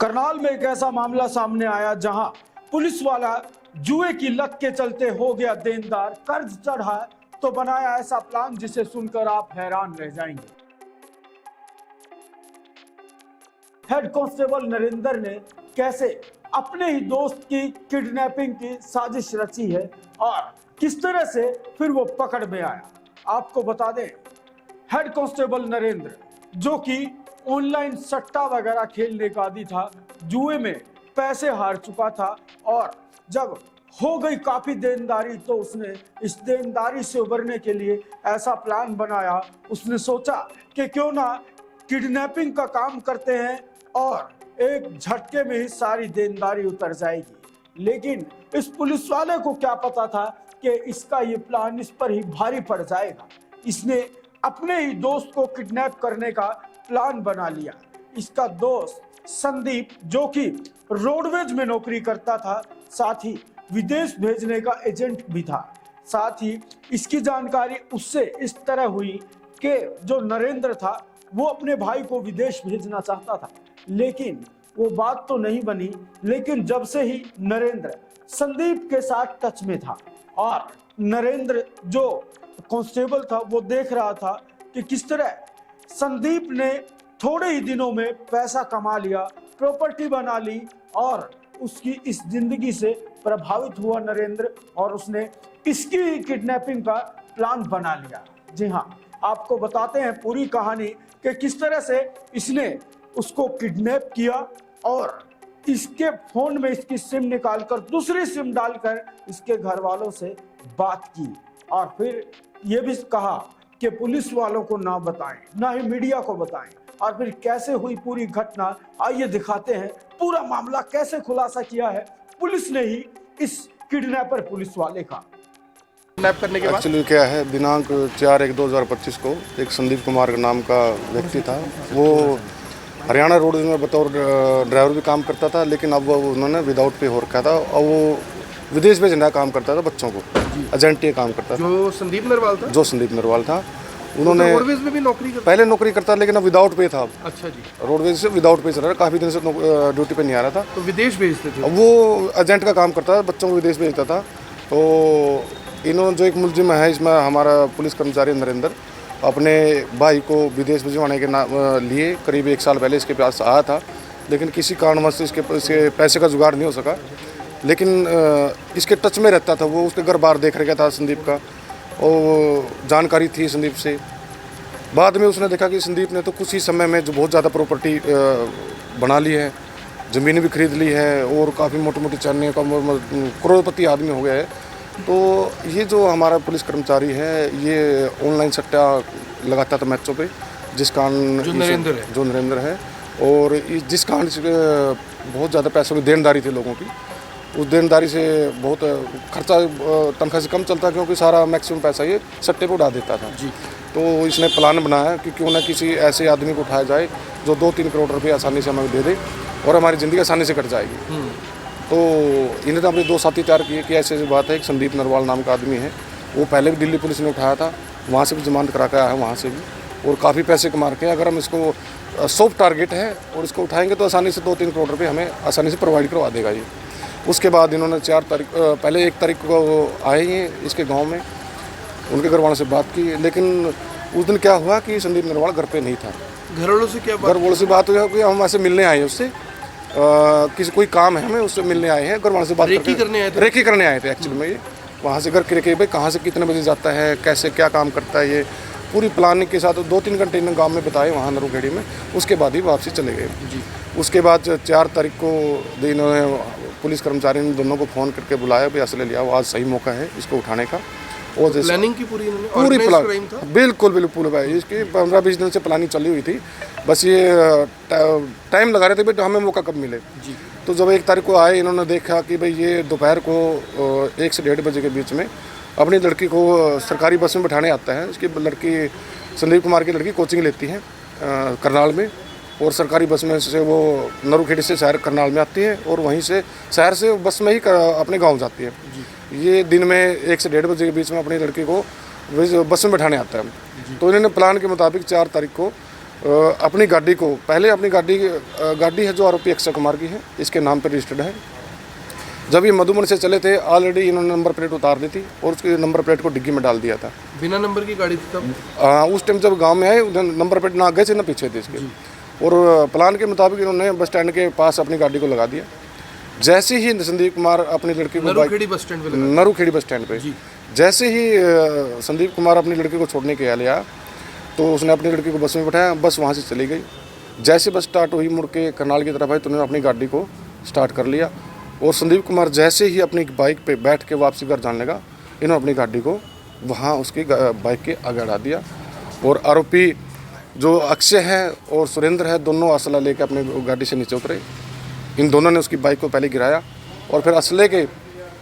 करनाल में एक ऐसा मामला सामने आया जहां पुलिस वाला जुए की लत के चलते हो गया देनदार, कर्ज चढ़ा तो बनाया ऐसा प्लान जिसे सुनकर आप हैरान रह जाएंगे। हेड कांस्टेबल नरेंद्र ने कैसे अपने ही दोस्त की किडनैपिंग की साजिश रची है और किस तरह से फिर वो पकड़ में आया, आपको बता दें। हेड कांस्टेबल नरेंद्र जो कि ऑनलाइन सट्टा वगैरह खेलने का आदी था, जुए में पैसे हार चुका था और जब हो गई काफी देनदारी तो उसने इस देनदारी से उबरने के लिए ऐसा प्लान बनाया। उसने सोचा कि क्यों ना किडनैपिंग का काम करते हैं और एक झटके में ही सारी देनदारी उतर जाएगी। लेकिन इस पुलिस वाले को क्या पता था कि इसका ये प्लान इस पर ही भारी पड़ जाएगा। इसने अपने ही दोस्त को किडनैप करने का प्लान बना लिया। इसका दोस्त संदीप जो कि रोडवेज में नौकरी करता था, साथ ही विदेश भेजने का एजेंट भी था। साथ ही इसकी जानकारी उससे इस तरह हुई कि जो नरेंद्र था वो अपने भाई को विदेश भेजना चाहता था, लेकिन वो बात तो नहीं बनी। लेकिन जब से ही नरेंद्र संदीप के साथ टच में था और नरेंद्र जो कांस्टेबल था वो देख रहा था कि किस तरह संदीप ने थोड़े ही दिनों में पैसा कमा लिया, प्रॉपर्टी बना ली और उसकी इस जिंदगी से प्रभावित हुआ नरेंद्र और उसने इसकी किडनैपिंग का प्लान बना लिया। जी हाँ, आपको बताते हैं पूरी कहानी कि किस तरह से इसने उसको किडनैप किया और इसके फोन में इसकी सिम निकालकर दूसरी सिम डालकर इसके घर वालों से बात की और फिर यह भी कहा कि पुलिस वालों को ना बताएं, ना ही मीडिया को बताएं। और फिर कैसे हुई पूरी घटना, आइए दिखाते हैं पूरा मामला कैसे खुलासा किया है पुलिस ने ही इस किडनैपर पुलिस वाले का। किडनैप करने के बाद एक्चुअली क्या है, दिनांक 4/1/2025 को एक संदीप कुमार नाम का व्यक्ति था। वो हरियाणा रोडवेज में बतौर ड्राइवर भी काम करता था, लेकिन अब वो उन्होंने विदाउट पे हो रखा था और वो विदेश भेजने का काम करता था बच्चों को, एजेंट का काम करता था। जो संदीप नरवाल था उन्होंने रोडवेज में भी नौकरी पहले नौकरी करता, लेकिन अब विदाउट पे था। अच्छा जी। रोडवेज से विदाउट पे चल रहा था, काफ़ी दिन से ड्यूटी पे नहीं आ रहा था। तो विदेश भेजते थे। वो एजेंट का काम करता था, बच्चों को विदेश भेजता था। तो इन्होंने जो एक मुलजिम है इसमें, हमारा पुलिस कर्मचारी नरेंद्र अपने भाई को विदेश भिजवाने के लिए करीब 1 साल पहले इसके पास आया था, लेकिन किसी कारणवश इसके पैसे का जुगाड़ नहीं हो सका। लेकिन इसके टच में रहता था, वो उसके घर बार देख रखा था संदीप का और जानकारी थी संदीप से। बाद में उसने देखा कि संदीप ने तो कुछ ही समय में जो बहुत ज़्यादा प्रॉपर्टी बना ली है, ज़मीन भी खरीद ली है और काफ़ी मोटी मोटी चढ़ने का करोड़पति आदमी हो गया है। तो ये जो हमारा पुलिस कर्मचारी है ये ऑनलाइन सट्टा लगाता था मैचों पे, जिस कारण जो नरेंद्र है और जिस कारण बहुत ज़्यादा पैसों की देनदारी थी लोगों की। उस देनदारी से बहुत खर्चा तनख्वाह से कम चलता, क्योंकि सारा मैक्सिमम पैसा ये सट्टे पे उड़ा देता था जी। तो इसने प्लान बनाया कि क्यों ना किसी ऐसे आदमी को उठाया जाए जो 2-3 करोड़ रुपये आसानी से हमें दे दे और हमारी ज़िंदगी आसानी से कट जाएगी। तो इन्हें तो अपने 2 साथी तैयार किए कि ऐसी ऐसी बात है। एक संदीप नरवाल नाम का आदमी है, वो पहले भी दिल्ली पुलिस ने उठाया था, वहाँ से भी जमानत करा के आया है, वहाँ से भी, और काफ़ी पैसे कमा के। अगर हम इसको सॉफ्ट टारगेट है और इसको उठाएंगे तो आसानी से 2-3 करोड़ रुपये हमें आसानी से प्रोवाइड करवा देगा ये। उसके बाद इन्होंने 4 तारीख पहले 1 तारीख को आए हैं इसके गांव में, उनके घर वालों से बात की। लेकिन उस दिन क्या हुआ कि संदीप नरवाल घर पे नहीं था। घर वालों से क्या बात? घर वालों से बात हुई कि हम ऐसे मिलने आए हैं उससे, किसी कोई काम है हमें, उससे मिलने आए हैं। घर वालों से बात रेकी करने आए थे एक्चुअली में। ये वहाँ से घर के रेकी भाई कहाँ से कितने बजे जाता है, कैसे क्या काम करता है, ये पूरी प्लानिंग के साथ 2-3 घंटे इन्होंने गाँव में बताए वहाँ नरूखेड़ी में। उसके बाद ही वापसी चले गए जी। उसके बाद 4 तारीख को इन्होंने पुलिस कर्मचारी ने दोनों को फ़ोन करके बुलाया, भी असले लिया, आज सही मौका है इसको उठाने का। और तो प्लानिंग की पूरी प्लान बिल्कुल भाई, इसकी 15-20 दिन से प्लानिंग चली हुई थी। बस ये टाइम लगा रहे थे भाई हमें मौका कब मिले जी। तो जब 1 तारीख को आए, इन्होंने देखा कि भाई ये दोपहर को 1 से 1:30 बजे के बीच में अपनी लड़की को सरकारी बस में बैठाने आता है। इसकी लड़की संदीप कुमार की लड़की कोचिंग लेती है करनाल में, और सरकारी बस में से वो नरूखेड़ी से शहर करनाल में आती है और वहीं से शहर से बस में ही अपने गांव जाती है। ये दिन में 1 से 1:30 बजे के बीच में अपनी लड़की को बस में बैठाने आता है। तो इन्होंने प्लान के मुताबिक 4 तारीख को अपनी गाड़ी को पहले अपनी गाड़ी है जो आरोपी अक्षय कुमार की है, इसके नाम पर रजिस्टर्ड है। जब ये मधुबन से चले थे ऑलरेडी इन्होंने नंबर प्लेट उतार दी थी और उसकी नंबर प्लेट को डिग्गी में डाल दिया था। बिना नंबर की गाड़ी थी तब? उस टाइम जब गांव में आए उधर नंबर प्लेट ना आगे से ना पीछे थे इसके, और प्लान के मुताबिक इन्होंने बस स्टैंड के पास अपनी गाड़ी को लगा दिया। जैसे ही संदीप कुमार अपनी लड़की को नरूखेड़ी बस स्टैंड पे लगा? नरूखेड़ी बस स्टैंड पे जैसे ही संदीप कुमार अपनी लड़की को छोड़ने के लिए आया तो उसने अपनी लड़की को बस में बैठाया, बस वहाँ से चली गई। जैसे बस स्टार्ट हुई मुड़ के करनाल की तरफ आई तो उन्होंने अपनी गाड़ी को स्टार्ट कर लिया, और संदीप कुमार जैसे ही अपनी बाइक पे बैठ के वापसी घर जाने लगा, इन्होंने अपनी गाड़ी को वहाँ उसकी बाइक के आगे अड़ा दिया। और आरोपी जो अक्षय है और सुरेंद्र है दोनों असला लेके अपनी गाड़ी से नीचे उतरे। इन दोनों ने उसकी बाइक को पहले गिराया और फिर असले के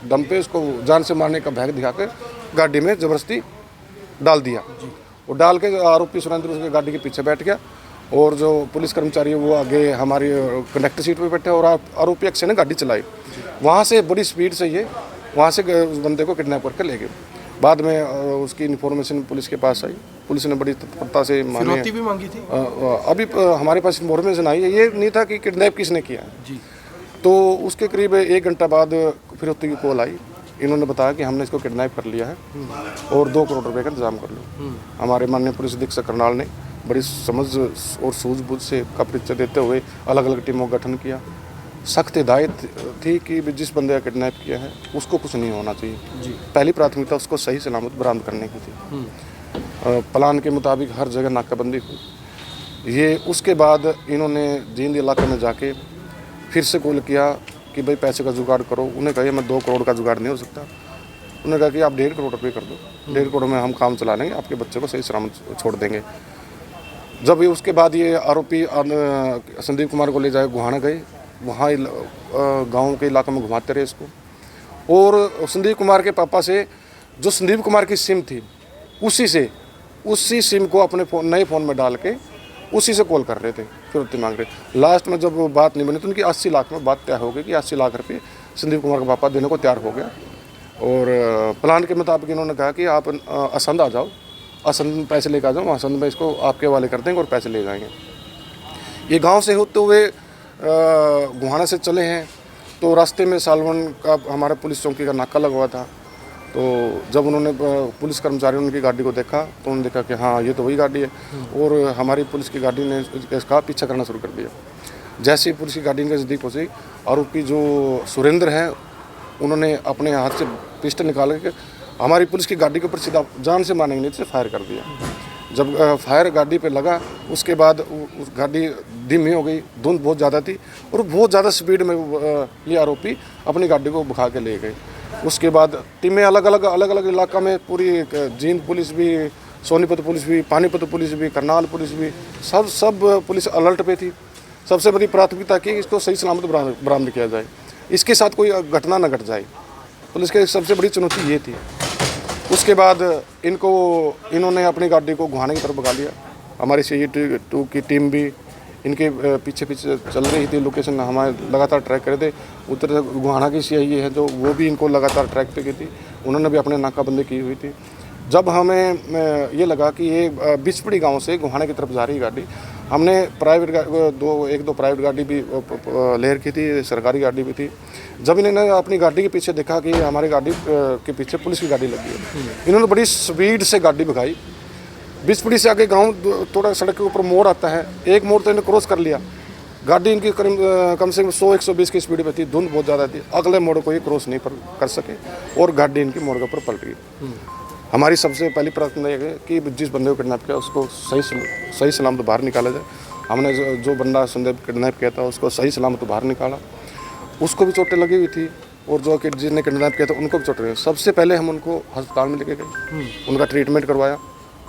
दम पे उसको जान से मारने का भैग दिखा के गाड़ी में ज़बरदस्ती डाल दिया। और डाल के आरोपी सुरेंद्र उसकी गाड़ी के पीछे बैठ गया, और जो पुलिस कर्मचारी है वो आगे हमारी कंडक्टर सीट पे बैठे, और आरोपी अक्षय ने गाड़ी चलाई। वहाँ से बड़ी स्पीड से ये वहाँ से उस बंदे को किडनैप करके ले गए। बाद में उसकी इन्फॉर्मेशन पुलिस के पास आई, पुलिस ने बड़ी तत्परता से फिरौती भी मांगी थी? अभी हमारे पास इन्फॉर्मेशन आई है, ये नहीं था कि किडनैप किसने किया जी। तो उसके करीब 1 घंटा बाद फिरौती की कॉल आई। इन्होंने बताया कि हमने इसको किडनैप कर लिया है और 2 करोड़ रुपए का इंतजाम कर लो। हमारे माननीय पुलिस अधीक्षक करनाल ने बड़ी समझ और सूझबूझ से का परिचय देते हुए अलग अलग टीमों का गठन किया। सख्त हिदायत थी कि जिस बंदे का किडनैप किया है उसको कुछ नहीं होना चाहिए जी। पहली प्राथमिकता उसको सही सलामत बरामद करने की थी। प्लान के मुताबिक हर जगह नाकाबंदी हुई। ये उसके बाद इन्होंने जींद इलाके में जाके फिर से कॉल किया कि भाई पैसे का जुगाड़ करो। उन्हें कहा मैं 2 करोड़ का जुगाड़ नहीं हो सकता। उन्होंने कहा कि आप 1.5 करोड़ रुपये कर दो, 1.5 करोड़ में हम काम चला लेंगे, आपके बच्चे को सही सलामत छोड़ देंगे। जब ये उसके बाद ये आरोपी संदीप कुमार को ले जाए गुहाना गए, वहाँ गाँव के इलाके में घुमाते रहे इसको, और संदीप कुमार के पापा से जो संदीप कुमार की सिम थी उसी सिम को अपने नए फ़ोन में डाल के उसी से कॉल कर रहे थे, फिरौती मांग रहे। लास्ट में जब बात नहीं बनी तो उनकी 80 लाख में बात तय हो गई कि 80 लाख रुपये संदीप कुमार का पापा देने को तैयार हो गया। और प्लान के मुताबिक इन्होंने कहा कि आप असंध आ जाओ, असंध में पैसे लेकर आ जाओ, असंध में इसको आपके हवाले कर देंगे और पैसे ले जाएंगे। ये गांव से होते हुए गुहाना से चले हैं तो रास्ते में सालवन का हमारे पुलिस चौकी का नाका लगा हुआ था। तो जब उन्होंने पुलिस कर्मचारियों ने उनकी गाड़ी को देखा तो उन्होंने देखा कि हाँ ये तो वही गाड़ी है, और हमारी पुलिस की गाड़ी ने इसका पीछा करना शुरू कर दिया। जैसे ही पुलिस की गाड़ी के नज़दीक पहुँची, आरोपी जो सुरेंद्र हैं उन्होंने अपने हाथ से पिस्टल निकाल के हमारी पुलिस की गाड़ी के ऊपर सीधा जान से मारने के नीचे फायर कर दिया। जब फायर गाड़ी पे लगा उसके बाद उस गाड़ी धीमी हो गई, धुंध बहुत ज़्यादा थी और बहुत ज़्यादा स्पीड में ये आरोपी अपनी गाड़ी को भगा के ले गए। उसके बाद टीमें अलग अलग इलाका में पूरी जींद पुलिस भी, सोनीपत पुलिस भी, पानीपत पुलिस भी, करनाल पुलिस भी, सब पुलिस अलर्ट पे थी। सबसे बड़ी प्राथमिकता की इसको सही सलामत बरामद किया जाए, इसके साथ कोई घटना न घट जाए। पुलिस की सबसे बड़ी चुनौती ये थी। उसके बाद इन्होंने अपनी गाड़ी को गुहाने की तरफ भगा लिया। हमारी CE2 की टीम भी इनके पीछे चल रही थी। लोकेशन हमारे लगातार ट्रैक कर रहे थे। उत्तर गुहाना की CI है जो वो भी इनको लगातार ट्रैक पे की थी, उन्होंने भी अपने नाकाबंदी की हुई थी। जब हमें ये लगा कि ये बिचपड़ी गांव से गुहाना की तरफ जा रही गाड़ी, हमने एक दो प्राइवेट गाड़ी भी ले रखी थी, सरकारी गाड़ी भी थी। जब इन्होंने अपनी गाड़ी के पीछे देखा कि हमारी गाड़ी के पीछे पुलिस की गाड़ी लगी है, इन्होंने बड़ी स्पीड से गाड़ी भगाई। बिचपड़ी से आगे गांव थोड़ा सड़क के ऊपर मोड़ आता है, एक मोड़ तो इन्हें क्रॉस कर लिया। गाड़ी इनकी कम से कम 100-120 की स्पीड पे थी, धुंध बहुत ज़्यादा थी। अगले मोड़ को ये क्रॉस नहीं कर सके और गाड़ी इनकी मोड़ के ऊपर पलट गई। हमारी सबसे पहली प्राथमिकता यह है कि जिस बंदे को किडनैप किया उसको सही सलामत तो बाहर निकाला जाए। हमने जो बंदा संदीप किडनैप किया था उसको सही सलामत तो बाहर निकाला। उसको भी चोटें लगी हुई थी और जो कि जिसने किडनैप किया था उनको भी चोटें लगी। सबसे पहले हम उनको अस्पताल में लेके गए, उनका ट्रीटमेंट करवाया,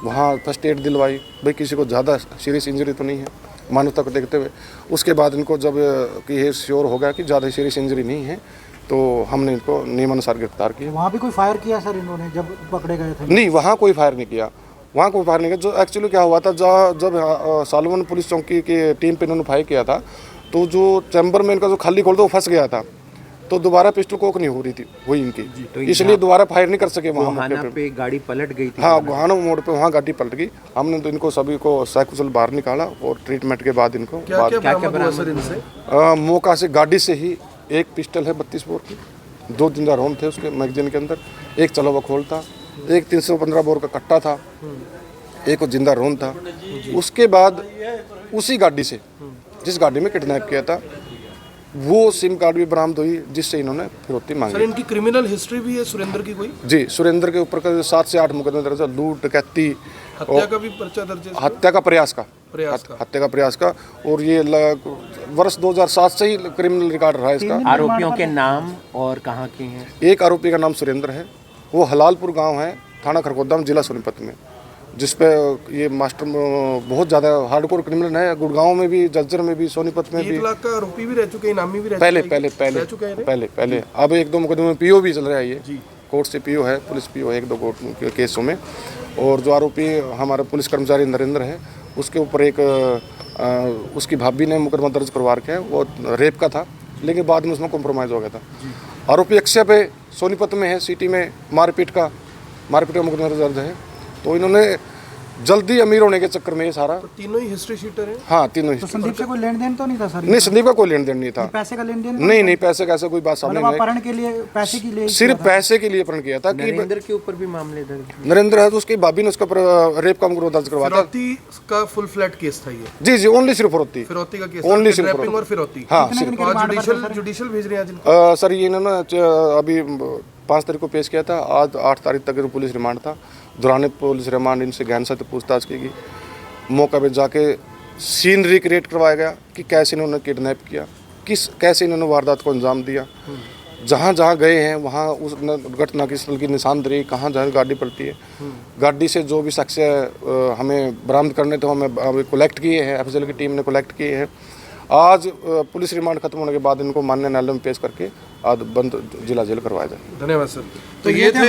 वहाँ फर्स्ट एड दिलवाई, भाई किसी को ज़्यादा सीरियस इंजरी तो नहीं है, मानवता को देखते हुए। उसके बाद इनको जब कि ये श्योर हो गया कि ज़्यादा सीरियस इंजरी नहीं है तो हमने इनको नियमानुसार गिरफ्तार किया। वहाँ भी कोई फायर किया सर इन्होंने जब पकड़े गए थे? नहीं, वहाँ कोई फायर नहीं किया, वहाँ कोई फायर नहीं किया। जो एक्चुअली क्या हुआ था, जब सालवन पुलिस चौकी की टीम पे इन्होंने फायर किया था तो जो चैम्बर में इनका जो खाली खोल था वो फंस गया था। तो दोबारा पिस्टल कोक नहीं हो रही थी हुई इनकी, इसलिए दोबारा फायर नहीं कर सके वहाँ मौके गोहाना पे गाड़ी पलट गई थी। हाँ, गोहाना मोड़ पे वहाँ गाड़ी पलट गई। हमने तो इनको सभी को सकुशल बाहर निकाला और ट्रीटमेंट के बाद इनको क्या क्या बरामद हुआ सर इनसे? मौका से गाड़ी से ही एक पिस्टल है 32 बोर की, 2 जिंदा राउंड थे उसके मैगजीन के अंदर, एक चला हुआ खोल था, एक 315 बोर का कट्टा था, एक जिंदा राउंड था। उसके बाद उसी गाड़ी से जिस गाड़ी में किडनैप किया था वो सिम कार्ड भी बरामद हुई, जिससे इन्होंने फिरौती सर मांगी। इनकी क्रिमिनल हिस्ट्री भी है सुरेंद्र की कोई? जी, सुरेंद्र के ऊपर का 7 से 8 मुकदमे दर्ज है, लूट, डकैती, हत्या का भी पर्चा दर्ज है? हत्या का प्रयास का, प्रयास का। और ये वर्ष 2007 से ही क्रिमिनल रिकॉर्ड रहा है इसका। आरोपियों के नाम और कहाँ के हैं? एक आरोपी का नाम सुरेंद्र है, वो हलालपुर गांव है, थाना खरगोदा में, जिला सोनीपत में, जिसपे ये मास्टर बहुत ज़्यादा हार्डकोर क्रिमिनल है। गुड़गांव में भी, जज्जर में भी, सोनीपत में भी। 1 लाख का आरोपी भी रह चुके, इनामी भी रह पहले चुके पहले पहले रह चुके हैं? पहले अब 1-2 मुकदमे में पीओ भी चल रहा है, ये कोर्ट से पीओ है, पुलिस पीओ है 1-2 कोर्ट के केसों में। और जो आरोपी हमारा पुलिस कर्मचारी नरेंद्र है, उसके ऊपर एक उसकी भाभी ने मुकदमा दर्ज करवा रखा है, वो रेप का था, लेकिन बाद में उसमें कॉम्प्रोमाइज़ हो गया था। आरोपी अक्षय पे सोनीपत में है, सिटी में मारपीट का मुकदमा दर्ज है। तो इन्होंने जल्दी अमीर होने के चक्कर में ये सारा, तो तीनों ही हिस्ट्री शीटर हैं? हाँ, तीनों ही। तो संदीप से कोई लेन देन तो नहीं था सर? नहीं, संदीप का कोई लेन देन नहीं था। पैसे का लेन देन? नहीं, पैसे का ऐसा कोई बात सामने मतलब नहीं अपहरण के लिए, पैसे के लिए? सिर्फ पैसे के लिए अपहरण किया था। कि नरेंद्र के ऊपर भी मामले दर्ज? नरेंद्र है तो उसकी भाभी ने उसका रेप का मुकदमा दर्ज करवाया था। फिरौती का फुल फ्लैट केस था ये? जी, ओनली सिर्फ फिरौती फिरौती का केस, Only सिर्फ किडनैपिंग और फिरौती। हाँ, जुडिशियल भेज रहे हैं आज इनको? सर ये इन्होंने अभी 5 तारीख को पेश किया था, आज 8 तारीख तक पुलिस रिमांड था। दौरान पुलिस रिमांड इनसे गहन से पूछताछ की गई, मौका पे जाके सीन रिक्रिएट करवाया गया कि कैसे इन्होंने किडनैप किया, कैसे इन्होंने वारदात को अंजाम दिया, जहाँ जहाँ गए हैं वहाँ उस घटना की स्थल की निशानदेही, कहाँ जहाँ गाड़ी पलटी है, गाड़ी से जो भी शख्स हमें बरामद करने थे हमें कलेक्ट किए हैं, एफएसएल की टीम ने कलेक्ट किए हैं। आज पुलिस रिमांड खत्म होने के बाद इनको माननीय न्यायालय में पेश करके आज बंद जिला जेल करवाया जाए। धन्यवाद सर। तो ये थे